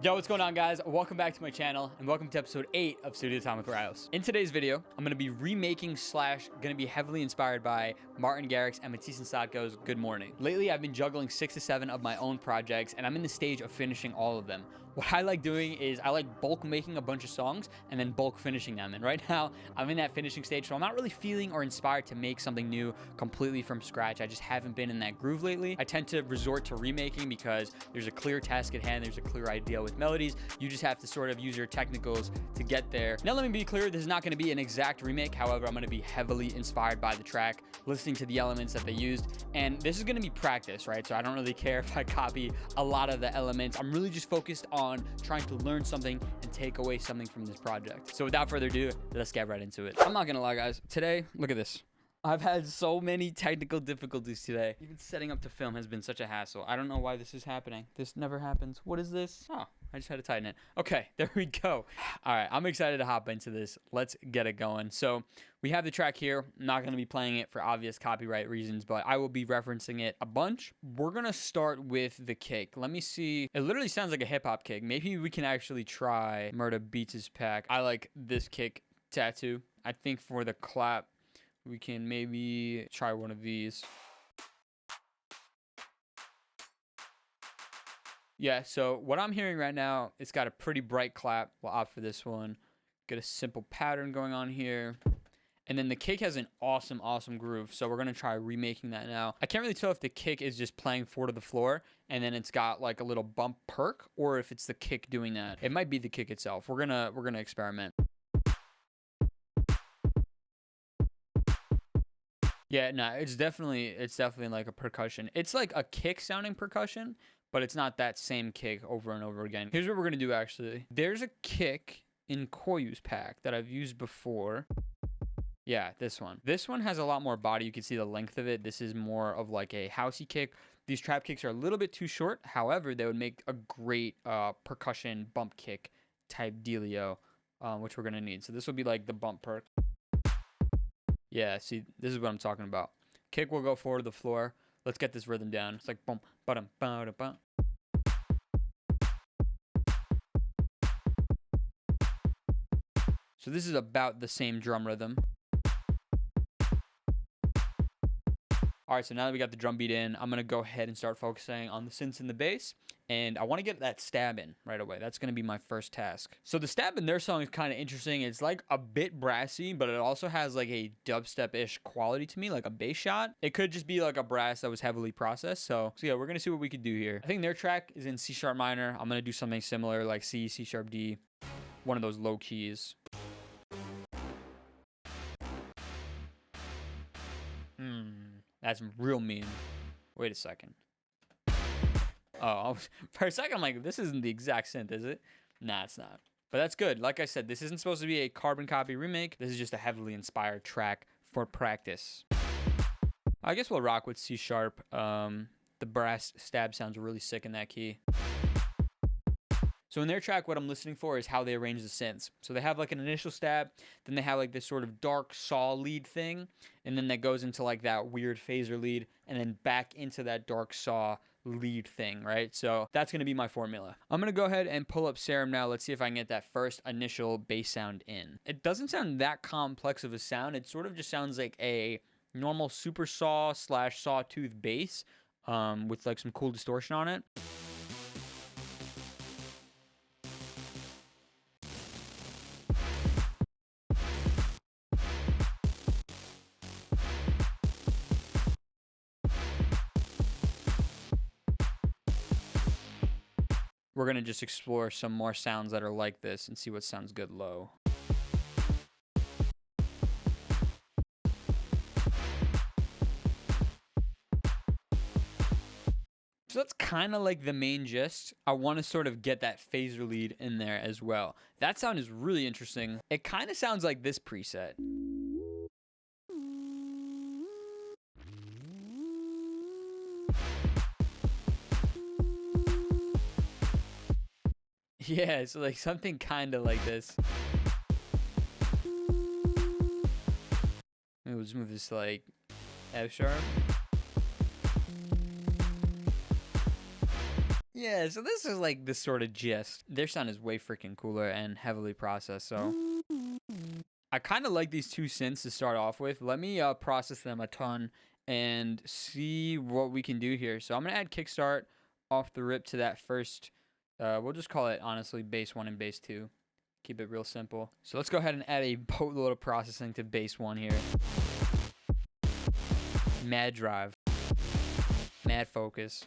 Yo, what's going on, guys? Welcome back to my channel and welcome to episode 8 of Studio Time with Ryos. In today's video, I'm going to be remaking / going to be heavily inspired by Martin Garrix and Matisse and Sadko's Good Morning. Lately, I've been juggling 6 to 7 of my own projects and I'm in the stage of finishing all of them. What I like doing is I like bulk making a bunch of songs and then bulk finishing them. And right now, I'm in that finishing stage, so I'm not really feeling or inspired to make something new completely from scratch. I just haven't been in that groove lately. I tend to resort to remaking because there's a clear task at hand, there's a clear idea with melodies. You just have to sort of use your technicals to get there. Now, let me be clear, this is not going to be an exact remake. However, I'm going to be heavily inspired by the track, listening to the elements that they used. And this is going to be practice, right? So I don't really care if I copy a lot of the elements. I'm really just focused on trying to learn something and take away something from this project. So without further ado, let's get right into it. I'm not going to lie, guys. Today, look at this. I've had so many technical difficulties today. Even setting up to film has been such a hassle. I don't know why this is happening. This never happens. What is this? Oh, I just had to tighten it. Okay, there we go. All right, I'm excited to hop into this. Let's get it going. So we have the track here. I'm not going to be playing it for obvious copyright reasons, but I will be referencing it a bunch. We're going to start with the kick. Let me see. It literally sounds like a hip-hop kick. Maybe we can actually try Murda Beats' pack. I like this kick tattoo. I think for the clap, we can maybe try one of these. Yeah, so what I'm hearing right now, it's got a pretty bright clap. We'll opt for this one. Get a simple pattern going on here. And then the kick has an awesome, awesome groove. So we're going to try remaking that now. I can't really tell if the kick is just playing 4 to the floor and then it's got like a little bump perk, or if it's the kick doing that. It might be the kick itself. We're gonna experiment. Yeah, no, it's definitely like a percussion. It's like a kick sounding percussion, but it's not that same kick over and over again. Here's what we're gonna do actually. There's a kick in Koyu's pack that I've used before. Yeah, this one. This one has a lot more body. You can see the length of it. This is more of like a housey kick. These trap kicks are a little bit too short. However, they would make a great percussion bump kick type dealio, which we're gonna need. So this will be like the bump perk. Yeah, see, this is what I'm talking about. Kick will go 4 to the floor. Let's get this rhythm down. It's like boom, ba-dum, ba-dum, ba-dum. So this is about the same drum rhythm. All right, so now that we got the drum beat in, I'm going to go ahead and start focusing on the synths and the bass. And I want to get that stab in right away. That's going to be my first task. So the stab in their song is kind of interesting. It's like a bit brassy, but it also has like a dubstep-ish quality to me, like a bass shot. It could just be like a brass that was heavily processed. So yeah, we're going to see what we could do here. I think their track is in C# minor. I'm going to do something similar like C, C#, D, one of those low keys. That's real mean. Wait a second. Oh, for a second, I'm like, this isn't the exact synth, is it? Nah, it's not. But that's good. Like I said, this isn't supposed to be a carbon copy remake. This is just a heavily inspired track for practice. I guess we'll rock with C#. The brass stab sounds really sick in that key. So in their track, what I'm listening for is how they arrange the synths. So they have like an initial stab, then they have like this sort of dark saw lead thing, and then that goes into like that weird phaser lead, and then back into that dark saw lead thing, right? So that's going to be my formula. I'm going to go ahead and pull up Serum now. Let's see if I can get that first initial bass sound in. It doesn't sound that complex of a sound. It sort of just sounds like a normal super saw / sawtooth bass with like some cool distortion on it. We're going to just explore some more sounds that are like this and see what sounds good low. So that's kind of like the main gist. I want to sort of get that phaser lead in there as well. That sound is really interesting. It kind of sounds like this preset. Yeah, it's like something kind of like this. Maybe we'll just move this to like F sharp. Yeah, so this is like the sort of gist. Their sound is way freaking cooler and heavily processed, so I kind of like these two synths to start off with. Let me process them a ton and see what we can do here. So I'm gonna add kickstart off the rip to that first. We'll just call it honestly bass 1 and bass 2. Keep it real simple. So let's go ahead and add a boatload of processing to bass 1 here. Mad drive, mad focus.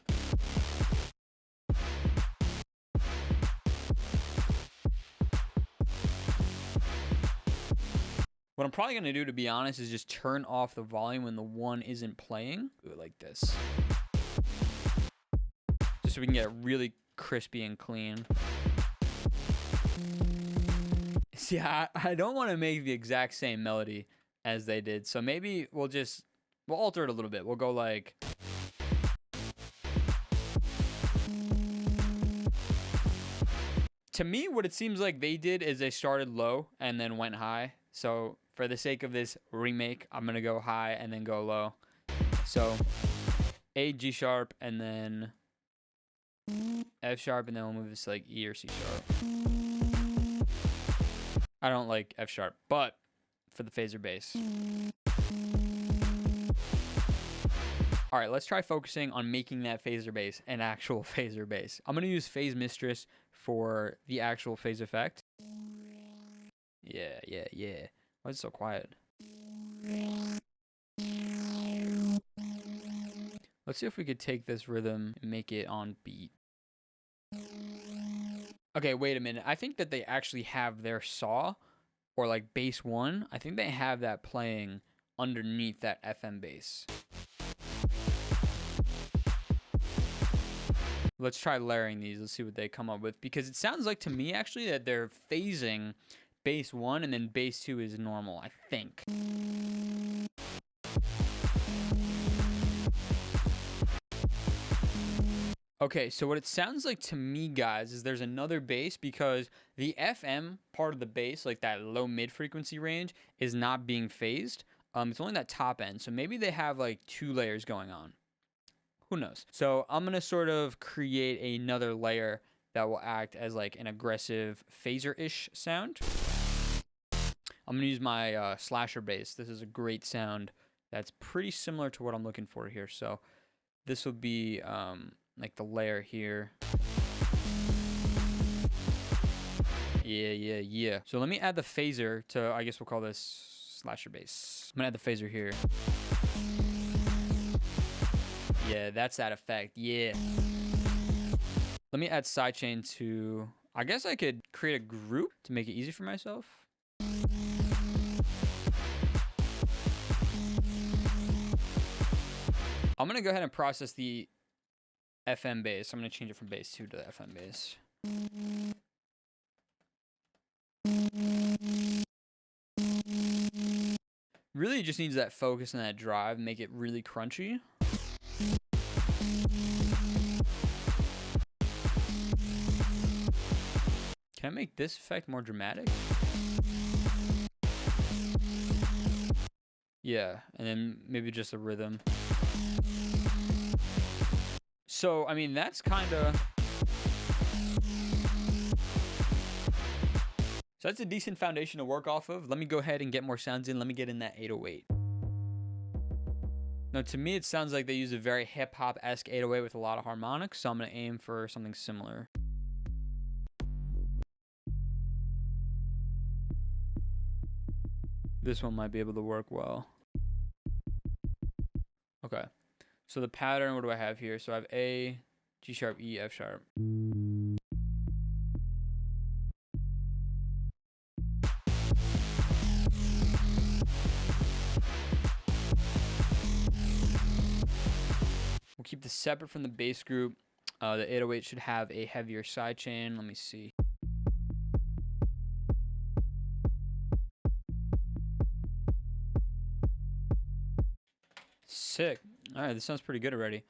What I'm probably going to do, to be honest, is just turn off the volume when the 1 isn't playing. Do it like this. Just so we can get it really crispy and clean. See, I don't want to make the exact same melody as they did. So maybe we'll alter it a little bit. We'll go like... To me, what it seems like they did is they started low and then went high. So for the sake of this remake, I'm going to go high and then go low. So A, G sharp, and then F sharp, and then we'll move this to like E or C sharp. I don't like F sharp, but for the phaser bass. All right, let's try focusing on making that phaser bass an actual phaser bass. I'm going to use Phase Mistress for the actual phase effect. Yeah. Why is it so quiet? Let's see if we could take this rhythm and make it on beat. Okay, wait a minute. I think that they actually have their saw, or like bass 1. I think they have that playing underneath that FM bass. Let's try layering these. Let's see what they come up with. Because it sounds like to me, actually, that they're phasing bass 1 and then bass 2 is normal, I think. Okay, so what it sounds like to me, guys, is there's another bass because the FM part of the bass, like that low mid frequency range, is not being phased. It's only that top end. So maybe they have like 2 layers going on. Who knows? So I'm going to sort of create another layer that will act as like an aggressive phaser-ish sound. I'm going to use my slasher bass. This is a great sound that's pretty similar to what I'm looking for here. So this will be like the layer here. Yeah. So let me add the phaser to, I guess we'll call this slasher bass. I'm going to add the phaser here. Yeah, that's that effect. Yeah. Let me add sidechain to... I guess I could create a group to make it easy for myself. I'm going to go ahead and process the FM bass. I'm going to change it from bass 2 to the FM bass. Really, it just needs that focus and that drive, make it really crunchy. Can I make this effect more dramatic? Yeah, and then maybe just a rhythm. So, I mean, that's kind of... So that's a decent foundation to work off of. Let me go ahead and get more sounds in. Let me get in that 808. Now, to me, it sounds like they use a very hip-hop-esque 808 with a lot of harmonics, so I'm going to aim for something similar. This one might be able to work well. Okay. So the pattern, what do I have here? So I have A, G sharp, E, F sharp. We'll keep this separate from the bass group. The 808 should have a heavier sidechain. Let me see. Sick. All right, this sounds pretty good already.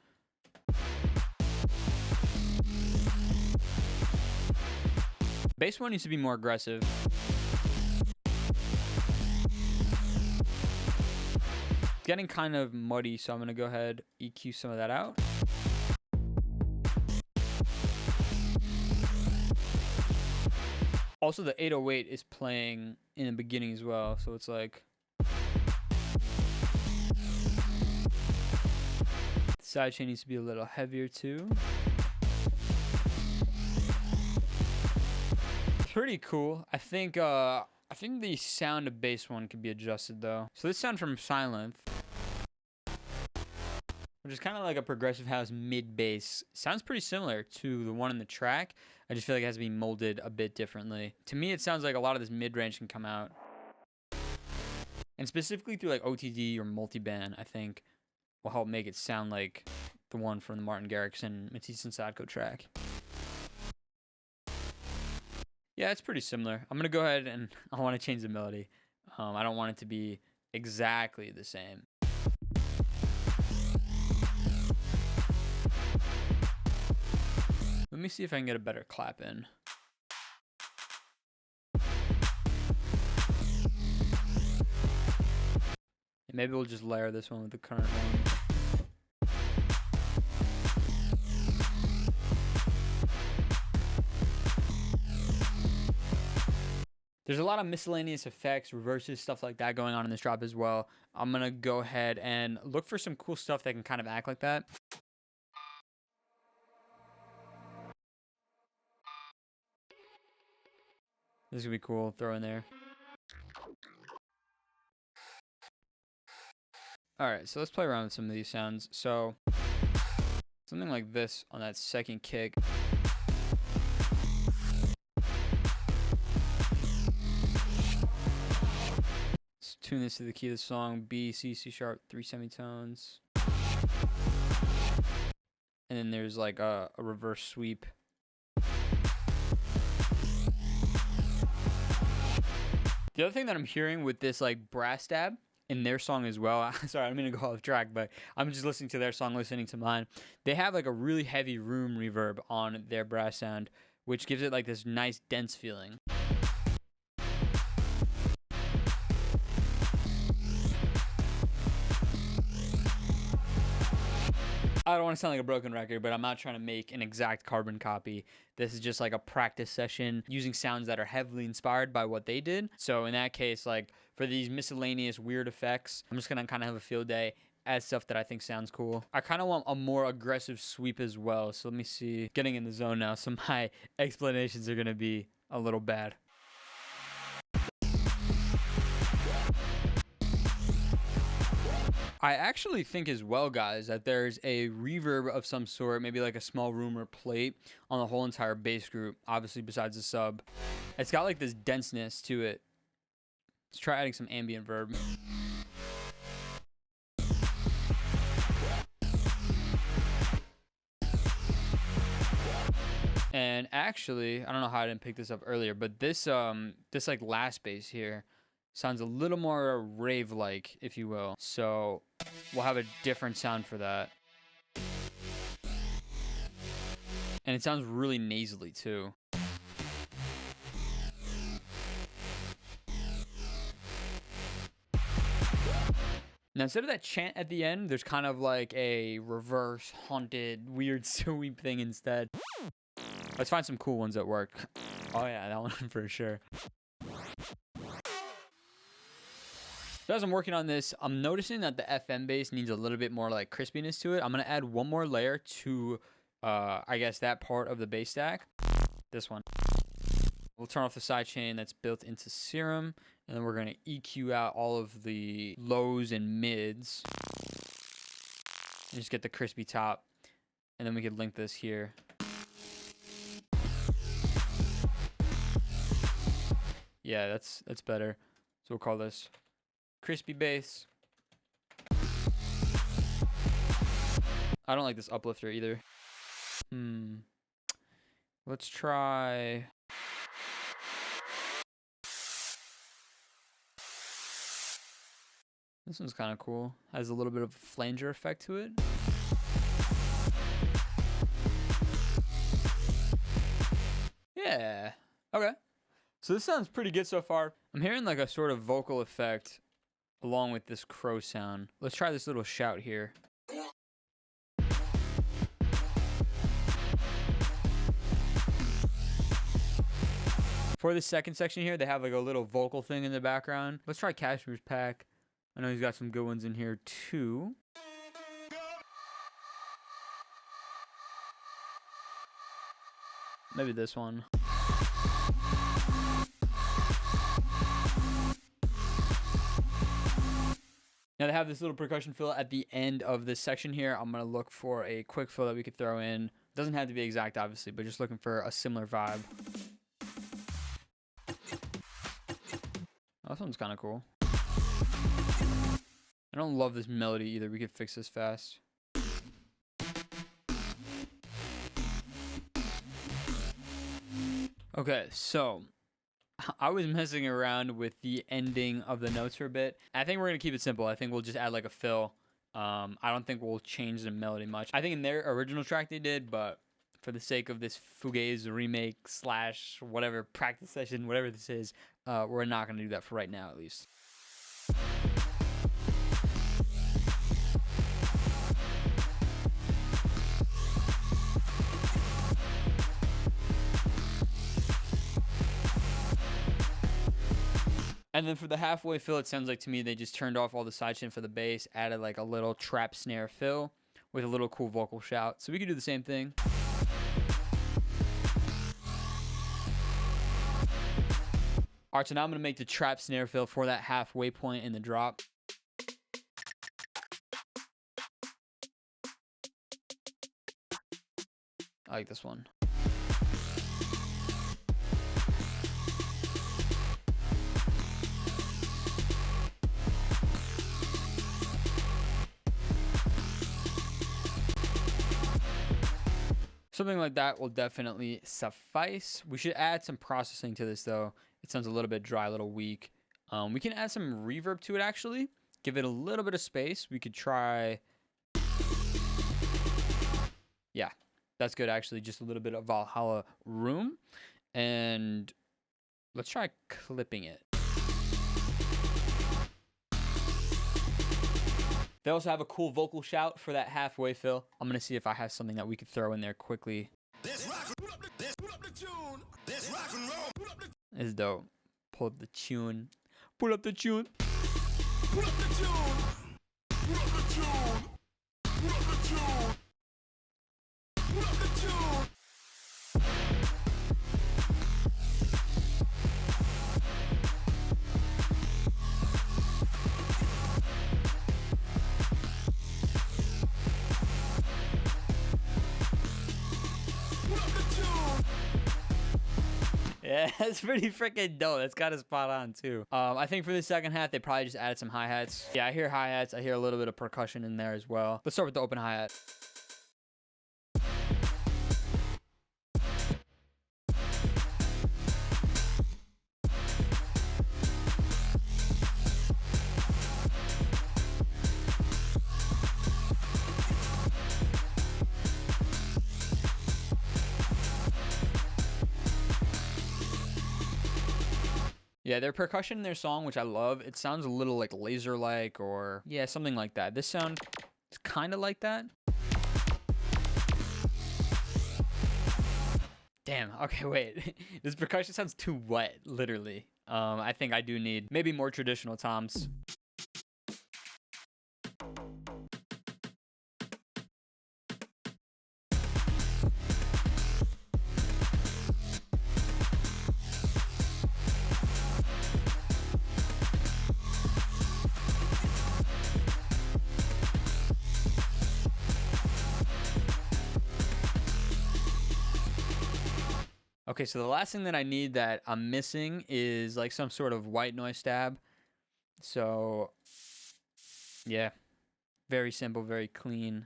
Bass 1 needs to be more aggressive. It's getting kind of muddy, so I'm going to go ahead EQ some of that out. Also, the 808 is playing in the beginning as well, so it's like the sidechain needs to be a little heavier too. Pretty cool. I think the sound of bass one could be adjusted though. So this sound from Silent, which is kind of like a progressive house mid bass, sounds pretty similar to the one in the track. I just feel like it has to be molded a bit differently. To me, it sounds like a lot of this mid range can come out, and specifically through like OTD or multiband, I think will help make it sound like the one from the Martin Garrix and Matisse and Sadko track. Yeah, it's pretty similar. I'm gonna go ahead and I want to change the melody. I don't want it to be exactly the same. Let me see if I can get a better clap in. And maybe we'll just layer this one with the current one. There's a lot of miscellaneous effects, reverses, stuff like that going on in this drop as well. I'm going to go ahead and look for some cool stuff that can kind of act like that. This would be cool. Throw in there. All right, so let's play around with some of these sounds. So something like this on that second kick. Tune this to the key of the song, B, C, C sharp, 3 semitones. And then there's like a reverse sweep. The other thing that I'm hearing with this like brass stab in their song as well, sorry, I'm gonna go off track, but I'm just listening to their song, listening to mine. They have like a really heavy room reverb on their brass sound, which gives it like this nice dense feeling. I don't want to sound like a broken record, but I'm not trying to make an exact carbon copy. This is just like a practice session using sounds that are heavily inspired by what they did. So in that case, like for these miscellaneous weird effects, I'm just going to kind of have a field day, add stuff that I think sounds cool. I kind of want a more aggressive sweep as well. So let me see. Getting in the zone now, so my explanations are going to be a little bad. I actually think as well, guys, that there's a reverb of some sort, maybe like a small room or plate on the whole entire bass group, obviously besides the sub. It's got like this denseness to it. Let's try adding some ambient verb. And actually, I don't know how I didn't pick this up earlier, but this like last bass here sounds a little more rave-like, if you will. So we'll have a different sound for that. And it sounds really nasally too. Now instead of that chant at the end, there's kind of like a reverse, haunted, weird sweep thing instead. Let's find some cool ones that work. Oh yeah, that one for sure. So as I'm working on this, I'm noticing that the FM bass needs a little bit more like crispiness to it. I'm going to add one more layer to, I guess, that part of the bass stack. This one. We'll turn off the sidechain that's built into Serum. And then we're going to EQ out all of the lows and mids. And just get the crispy top. And then we could link this here. Yeah, that's better. So we'll call this crispy bass. I don't like this uplifter either. Let's try. This one's kind of cool. Has a little bit of a flanger effect to it. Yeah. Okay. So this sounds pretty good so far. I'm hearing like a sort of vocal effect along with this crow sound. Let's try this little shout here. For the second section here, they have like a little vocal thing in the background. Let's try Cashmere's Pack. I know he's got some good ones in here too. Maybe this one. Now they have this little percussion fill at the end of this section here. I'm going to look for a quick fill that we could throw in. Doesn't have to be exact, obviously, but just looking for a similar vibe. Oh, this one's kind of cool. I don't love this melody either. We could fix this fast. Okay, so I was messing around with the ending of the notes for a bit. I think we're going to keep it simple. I think we'll just add like a fill. I don't think we'll change the melody much. I think in their original track they did, but for the sake of this Fugaze remake / whatever practice session, whatever this is, we're not going to do that for right now at least. And then for the halfway fill, it sounds like to me they just turned off all the sidechain for the bass, added like a little trap snare fill with a little cool vocal shout. So we could do the same thing. All right, so now I'm going to make the trap snare fill for that halfway point in the drop. I like this one. Something like that will definitely suffice. We should add some processing to this though. It sounds a little bit dry, a little weak. We can add some reverb to it actually. Give it a little bit of space. We could try... Yeah, that's good actually. Just a little bit of Valhalla room. And let's try clipping it. They also have a cool vocal shout for that halfway fill. I'm going to see if I have something that we could throw in there quickly. This is dope. Pull up the tune. Pull up the tune. Pull up the tune. Pull up the tune. Pull up the tune. Pull up the tune. Yeah, that's pretty freaking dope. That's kind of spot on too. I think for the second half, they probably just added some hi-hats. Yeah, I hear hi-hats. I hear a little bit of percussion in there as well. Let's start with the open hi-hat. Yeah, their percussion in their song, which I love, it sounds a little like laser-like or, yeah, something like that. This sound is kind of like that. Damn, okay, wait. This percussion sounds too wet, literally. I think I do need maybe more traditional toms. Okay, so the last thing that I need that I'm missing is like some sort of white noise stab. So, yeah, very simple, very clean.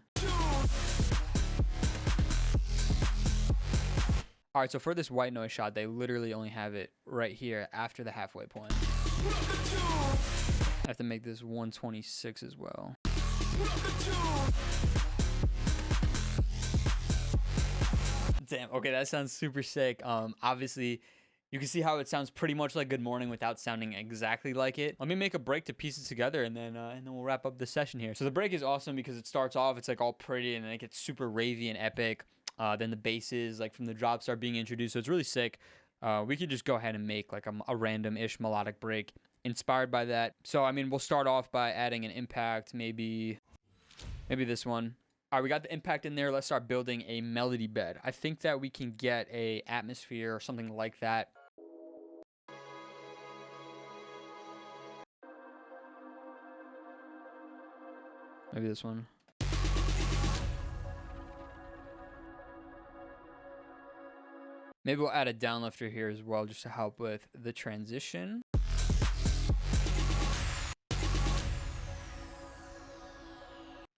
All right, so for this white noise shot, they literally only have it right here after the halfway point. I have to make this 126 as well. Damn, okay, that sounds super sick. Obviously, you can see how it sounds pretty much like Good Morning without sounding exactly like it. Let me make a break to piece it together, and then we'll wrap up the session here. So the break is awesome because it starts off, it's like all pretty, and then it gets super ravey and epic. Then the basses, like from the drop, start being introduced, so it's really sick. we could just go ahead and make like a random-ish melodic break inspired by that. So, I mean, we'll start off by adding an impact, maybe this one. All right, we got the impact in there. Let's start building a melody bed. I think that we can get a atmosphere or something like that. Maybe this one. Maybe we'll add a downlifter here as well just to help with the transition.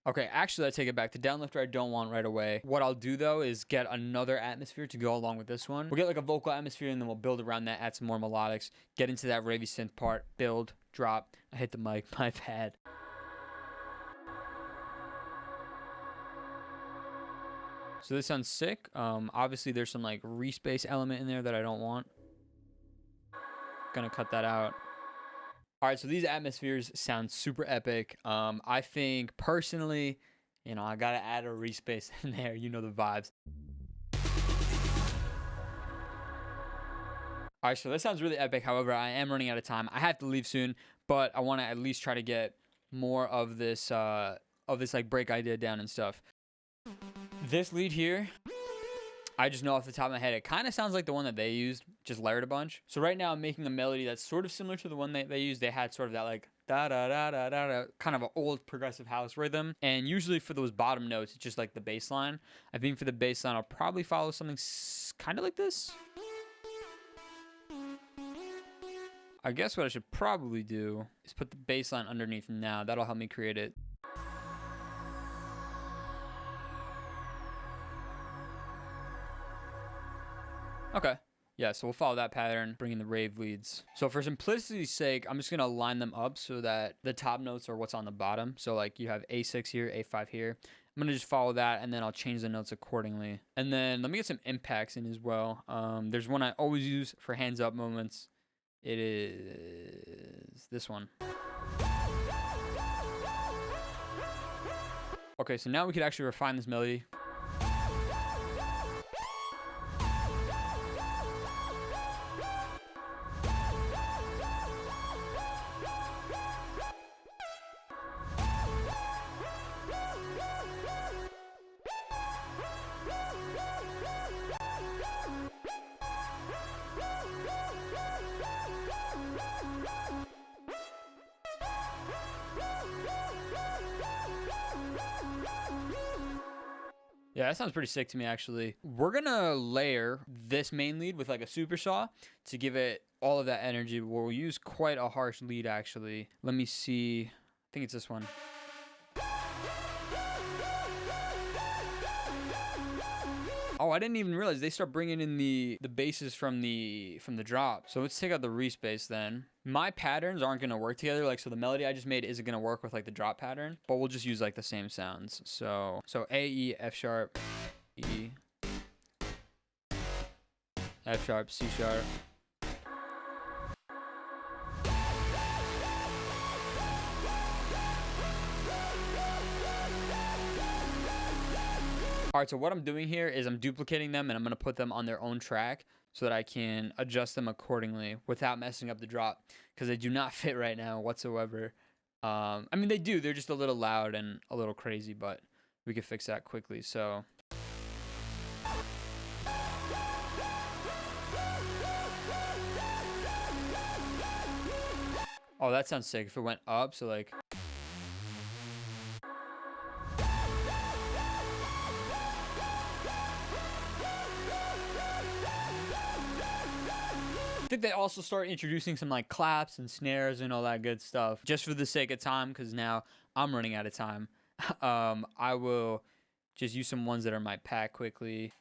Okay, actually, I take it back. The downlifter I don't want right away. What I'll do, though, is get another atmosphere to go along with this one. We'll get like a vocal atmosphere, and then we'll build around that, add some more melodics, get into that ravey synth part, build, drop. I hit the mic, my bad. So this sounds sick. Obviously, there's some like respace element in there that I don't want. Gonna cut that out. All right, so these atmospheres sound super epic. I think personally, you know, I gotta add a respace in there. You know the vibes. All right, so that sounds really epic. However, I am running out of time. I have to leave soon, but I want to at least try to get more of this like break idea down and stuff. This lead here, I just know off the top of my head, it kind of sounds like the one that they used, just layered a bunch. So right now I'm making a melody that's sort of similar to the one that they used. They had sort of that like da da da da da da, kind of an old progressive house rhythm. And usually for those bottom notes, it's just like the bass line. I think for the bass line, I'll probably follow something kind of like this. I guess what I should probably do is put the bass line underneath now. That'll help me create it. Okay. Yeah, so we'll follow that pattern, bring in the rave leads. So for simplicity's sake, I'm just going to line them up so that the top notes are what's on the bottom. So like you have A6 here, A5 here. I'm going to just follow that, and then I'll change the notes accordingly. And then let me get some impacts in as well. There's one I always use for hands up moments. It is this one. Okay, so now we could actually refine this melody. Yeah, that sounds pretty sick to me, actually. We're gonna layer this main lead with like a super saw to give it all of that energy. We'll use quite a harsh lead, actually. Let me see. I think it's this one. Oh, I didn't even realize they start bringing in the basses from the drop. So let's take out the respace then. My patterns aren't going to work together. Like, so the melody I just made isn't going to work with like the drop pattern, but we'll just use like the same sounds. So A, E, F sharp, E, F sharp, C sharp. All right, so what I'm doing here is I'm duplicating them, and I'm going to put them on their own track so that I can adjust them accordingly without messing up the drop, because they do not fit right now whatsoever. I mean, they do. They're just a little loud and a little crazy, but we can fix that quickly. So oh, that sounds sick. If it went up, so like... I think they also start introducing some like claps and snares and all that good stuff just for the sake of time, because now I'm running out of time. I will just use some ones that are in my pack quickly.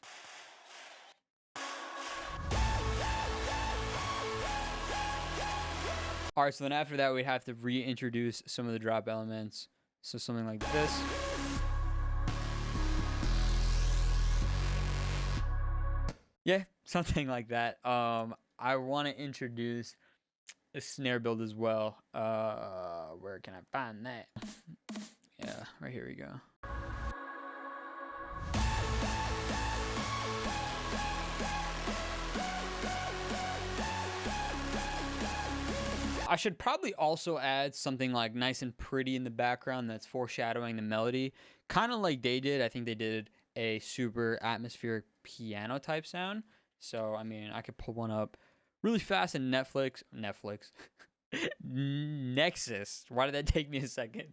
All right, so then after that, we'd have to reintroduce some of the drop elements. So something like this. Yeah, something like that. I want to introduce a snare build as well. Where can I find that? Yeah, right here we go. I should probably also add something like nice and pretty in the background that's foreshadowing the melody, kind of like they did. I think they did a super atmospheric piano type sound. So, I mean, I could pull one up really fast in Netflix. Nexus. Why did that take me a second?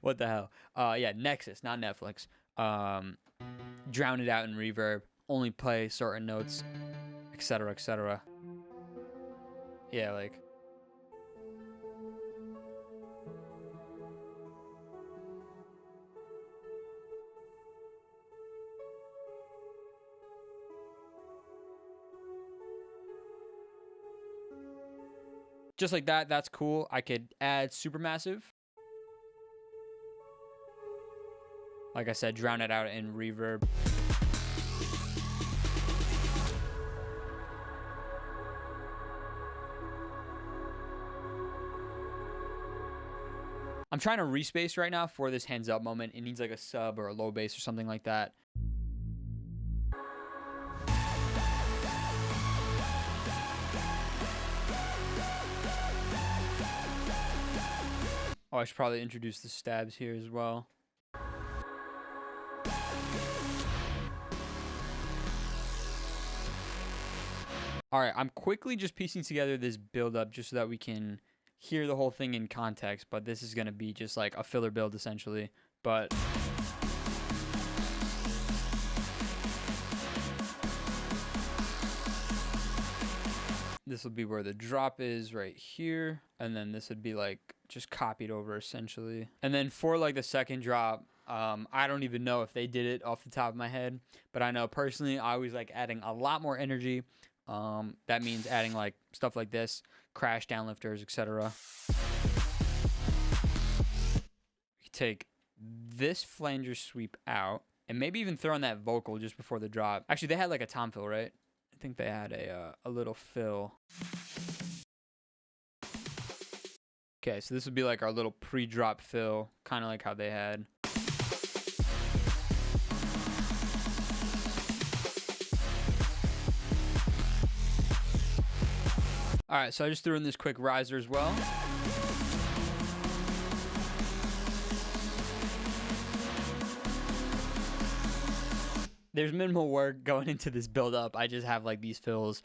What the hell? Yeah, Nexus, not Netflix. Drown it out in reverb. Only play certain notes, etc., etc. Yeah, like. Just like that, that's cool. I could add supermassive. Like I said, drown it out in reverb. I'm trying to respace right now for this hands up moment. It needs like a sub or a low bass or something like that. Oh, I should probably introduce the stabs here as well. All right, I'm quickly just piecing together this build up just so that we can hear the whole thing in context, but this is going to be just like a filler build essentially. But this will be where the drop is right here, and then this would be like just copied over essentially. And then for like the second drop, I don't even know if they did it off the top of my head, but I know personally I always like adding a lot more energy. That means adding like stuff like this, crash downlifters, etc. You take this flanger sweep out and maybe even throw in that vocal just before the drop. Actually, they had like a tom fill, right? I think they had a little fill. Okay, so this would be like our little pre-drop fill, kind of like how they had. All right, so I just threw in this quick riser as well. There's minimal work going into this build up. I just have like these fills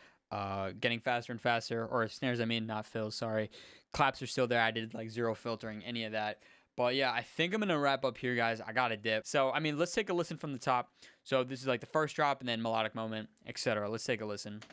getting faster and faster, or snares, I mean, not fills, sorry. Claps are still there. I did like zero filtering, any of that. But yeah, I think I'm going to wrap up here, guys. I got a dip. So, I mean, let's take a listen from the top. So this is like the first drop and then melodic moment, etc. Let's take a listen.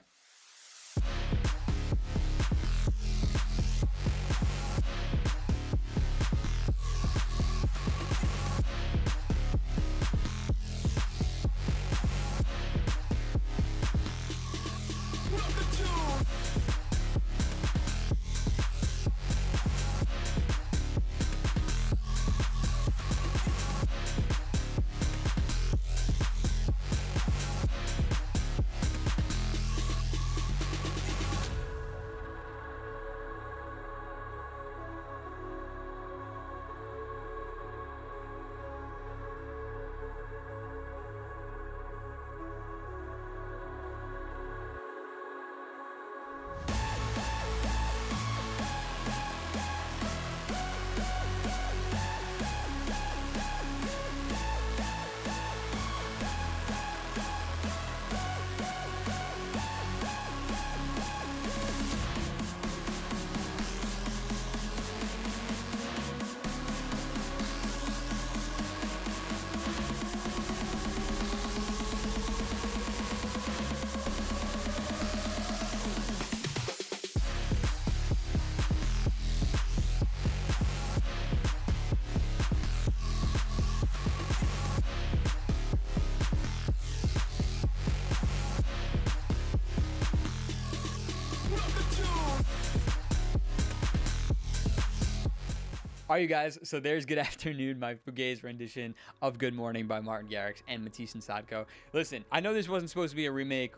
All right, you guys, so there's Good Afternoon, my Fugaze rendition of Good Morning by Martin Garrix and Matisse and Sadko. Listen, I know this wasn't supposed to be a remake.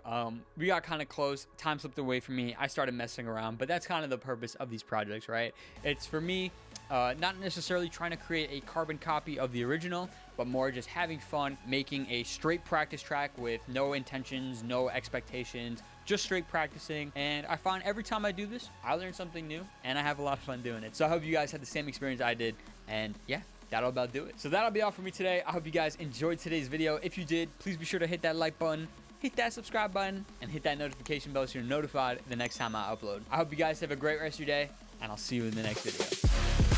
We got kind of close. Time slipped away from me. I started messing around, but that's kind of the purpose of these projects, right? It's for me, not necessarily trying to create a carbon copy of the original, but more just having fun, making a straight practice track with no intentions, no expectations, just straight practicing. And I find every time I do this, I learn something new and I have a lot of fun doing it. So I hope you guys had the same experience I did. And yeah, that'll about do it. So that'll be all for me today. I hope you guys enjoyed today's video. If you did, please be sure to hit that like button, hit that subscribe button, and hit that notification bell so you're notified the next time I upload. I hope you guys have a great rest of your day, and I'll see you in the next video.